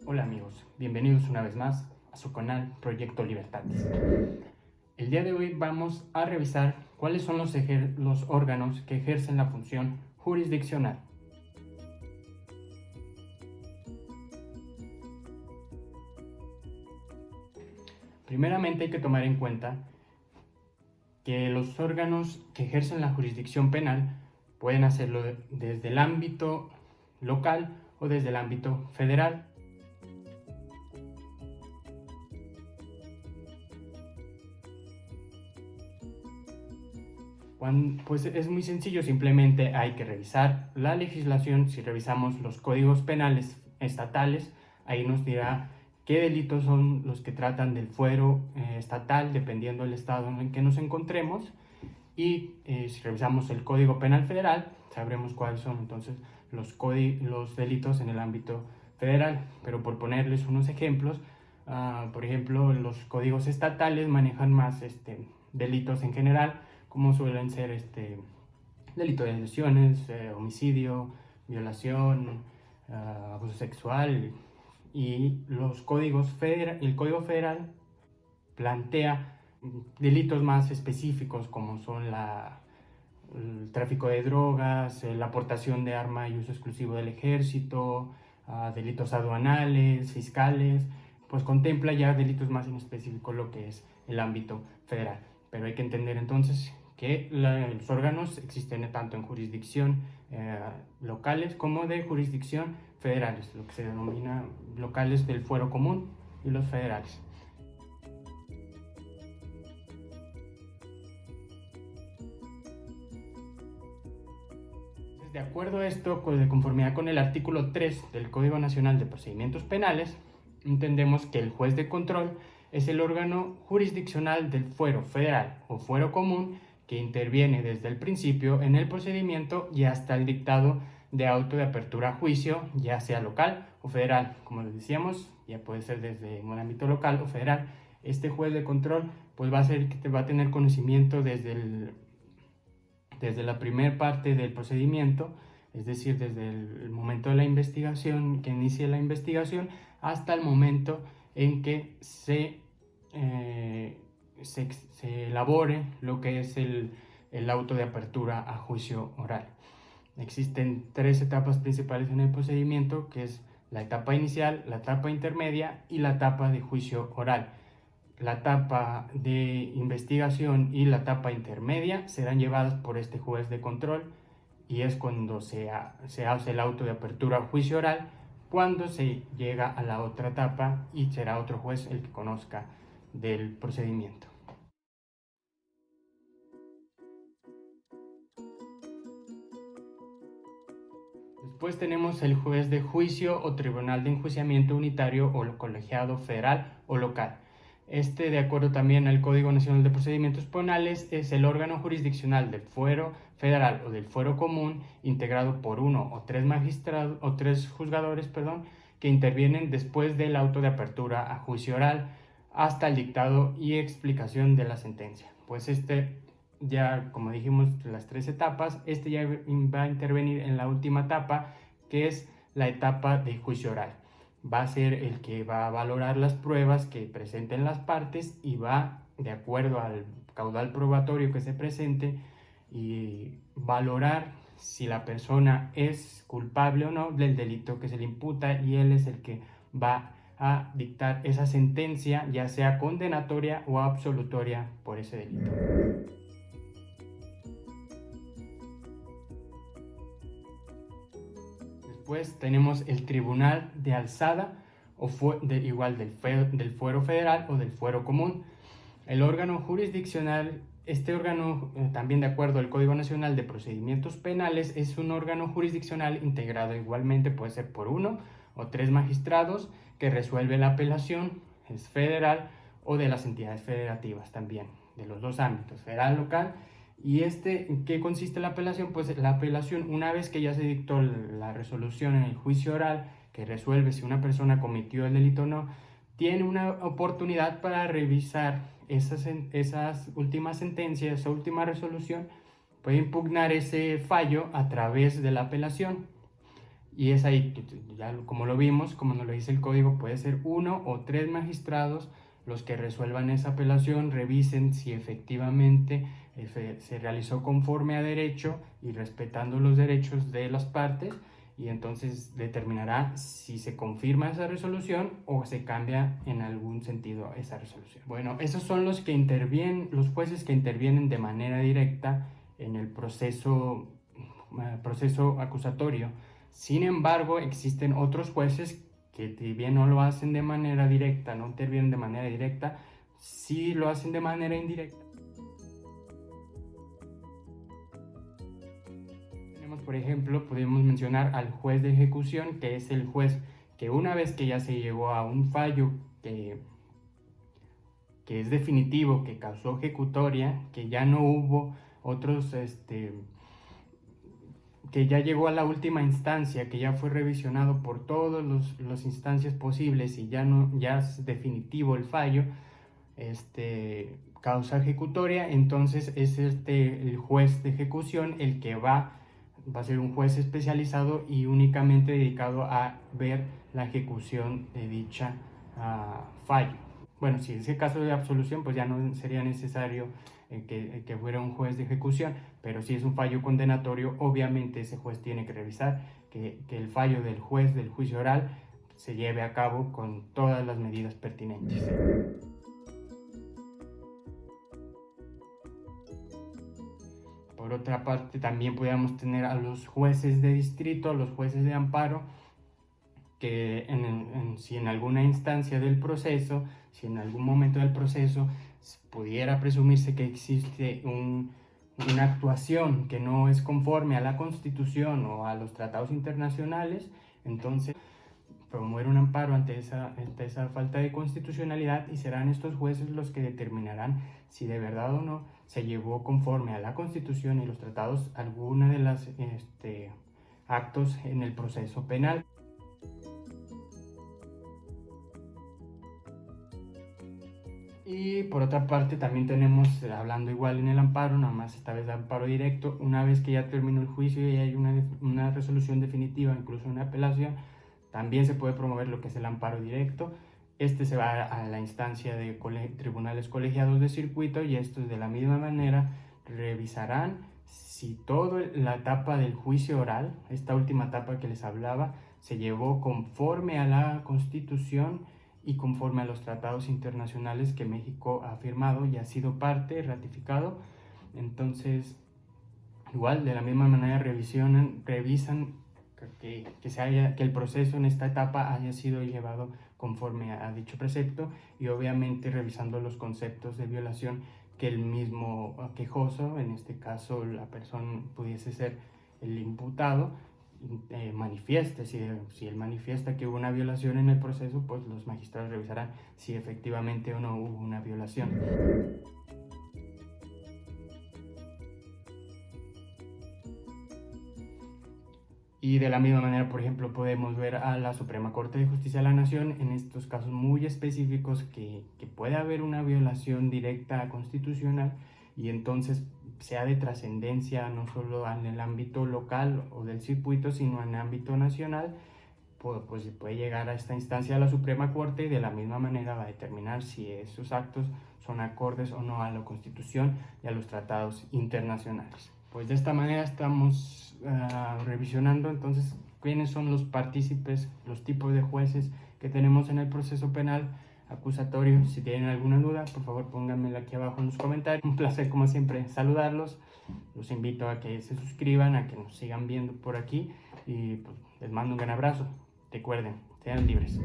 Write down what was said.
Hola amigos, bienvenidos una vez más a su canal Proyecto Libertatis. El día de hoy vamos a revisar cuáles son los órganos que ejercen la función jurisdiccional. Primeramente hay que tomar en cuenta que los órganos que ejercen la jurisdicción penal pueden hacerlo desde el ámbito local o desde el ámbito federal. Pues es muy sencillo, simplemente hay que revisar la legislación. Si revisamos los códigos penales estatales, ahí nos dirá qué delitos son los que tratan del fuero estatal, dependiendo del estado en el que nos encontremos. Y si revisamos el Código Penal Federal, sabremos cuáles son entonces los delitos en el ámbito federal. Pero por ponerles unos ejemplos, por ejemplo, los códigos estatales manejan más delitos en general, como suelen ser delito de lesiones, homicidio, violación, abuso sexual. Y el Código Federal plantea delitos más específicos, como son el tráfico de drogas, la aportación de arma y uso exclusivo del ejército, delitos aduanales, fiscales. Pues contempla ya delitos más en específico lo que es el ámbito federal. Pero hay que entender entonces que los órganos existen tanto en jurisdicción locales como de jurisdicción federales, lo que se denomina locales del fuero común y los federales. De acuerdo a esto, de conformidad con el artículo 3 del Código Nacional de Procedimientos Penales, entendemos que el juez de control es el órgano jurisdiccional del fuero federal o fuero común que interviene desde el principio en el procedimiento y hasta el dictado de auto de apertura a juicio, ya sea local o federal. Como les decíamos, ya puede ser desde un ámbito local o federal. Este juez de control pues va a tener conocimiento desde la primera parte del procedimiento, es decir, desde el momento de la investigación, que inicie la investigación, hasta el momento en que se elabore lo que es el auto de apertura a juicio oral. Existen tres etapas principales en el procedimiento, que es la etapa inicial, la etapa intermedia y la etapa de juicio oral. La etapa de investigación y la etapa intermedia serán llevadas por este juez de control, y es cuando se hace el auto de apertura a juicio oral, cuando se llega a la otra etapa y será otro juez el que conozca del procedimiento. Después tenemos el juez de juicio o tribunal de enjuiciamiento unitario o colegiado federal o local. De acuerdo también al Código Nacional de Procedimientos Penales, es el órgano jurisdiccional del fuero federal o del fuero común, integrado por uno o tres juzgadores, que intervienen después del auto de apertura a juicio oral hasta el dictado y explicación de la sentencia. Pues ya, como dijimos, las tres etapas, ya va a intervenir en la última etapa, que es la etapa de juicio oral. Va a ser el que va a valorar las pruebas que presenten las partes y va, de acuerdo al caudal probatorio que se presente, y valorar si la persona es culpable o no del delito que se le imputa, y él es el que va a dictar esa sentencia, ya sea condenatoria o absolutoria por ese delito. Después tenemos el Tribunal de Alzada, igual del fuero federal o del fuero común. El órgano jurisdiccional, órgano, también de acuerdo al Código Nacional de Procedimientos Penales, es un órgano jurisdiccional integrado igualmente, puede ser por uno o tres magistrados, que resuelve la apelación, es federal o de las entidades federativas también, de los dos ámbitos, federal, local. ¿Y en qué consiste la apelación? Pues la apelación, una vez que ya se dictó la resolución en el juicio oral, que resuelve si una persona cometió el delito o no, tiene una oportunidad para revisar esas últimas sentencias, esa última resolución, puede impugnar ese fallo a través de la apelación. Y es ahí que ya como lo vimos, como nos lo dice el código, puede ser 1 o 3 magistrados los que resuelvan esa apelación, revisen si efectivamente se realizó conforme a derecho y respetando los derechos de las partes, y entonces determinará si se confirma esa resolución o se cambia en algún sentido esa resolución. Bueno, esos son los que intervienen, los jueces que intervienen de manera directa en el proceso acusatorio. Sin embargo, existen otros jueces que, si bien no lo hacen de manera directa, no intervienen de manera directa, sí lo hacen de manera indirecta. Tenemos, por ejemplo, podemos mencionar al juez de ejecución, que es el juez que una vez que ya se llegó a un fallo que es definitivo, que causó ejecutoria, que ya no hubo otros, que ya llegó a la última instancia, que ya fue revisionado por todas las instancias posibles y ya es definitivo el fallo, causa ejecutoria, entonces es el juez de ejecución el que va a ser un juez especializado y únicamente dedicado a ver la ejecución de dicha fallo. Bueno, si es el caso de absolución, pues ya no sería necesario que fuera un juez de ejecución, pero si es un fallo condenatorio, obviamente ese juez tiene que revisar que el fallo del juez del juicio oral se lleve a cabo con todas las medidas pertinentes. Por otra parte, también podríamos tener a los jueces de distrito, a los jueces de amparo, que si en alguna instancia del proceso, si en algún momento del proceso pudiera presumirse que existe una actuación que no es conforme a la Constitución o a los tratados internacionales, entonces promover un amparo ante esa falta de constitucionalidad, y serán estos jueces los que determinarán si de verdad o no se llevó conforme a la Constitución y los tratados alguna de las actos en el proceso penal. Y por otra parte también tenemos, hablando igual en el amparo, nada más esta vez de amparo directo, una vez que ya terminó el juicio y hay una resolución definitiva, incluso una apelación, también se puede promover lo que es el amparo directo. Se va a la instancia de tribunales colegiados de circuito, y estos de la misma manera revisarán si toda la etapa del juicio oral, esta última etapa que les hablaba, se llevó conforme a la Constitución y conforme a los tratados internacionales que México ha firmado y ha sido parte, ratificado. Entonces, igual, de la misma manera revisan que el proceso en esta etapa haya sido llevado conforme a dicho precepto, y obviamente revisando los conceptos de violación que el mismo quejoso, en este caso la persona pudiese ser el imputado, manifieste. Si él manifiesta que hubo una violación en el proceso, pues los magistrados revisarán si efectivamente o no hubo una violación. Y de la misma manera, por ejemplo, podemos ver a la Suprema Corte de Justicia de la Nación en estos casos muy específicos que puede haber una violación directa constitucional, y entonces sea de trascendencia no solo en el ámbito local o del circuito, sino en el ámbito nacional, pues puede llegar a esta instancia de la Suprema Corte, y de la misma manera va a determinar si esos actos son acordes o no a la Constitución y a los tratados internacionales. Pues de esta manera estamos revisionando entonces quiénes son los partícipes, los tipos de jueces que tenemos en el proceso penal acusatorio. Si tienen alguna duda, por favor pónganmela aquí abajo en los comentarios. Un placer como siempre saludarlos. Los invito a que se suscriban, a que nos sigan viendo por aquí, y pues, les mando un gran abrazo. Recuerden, sean libres.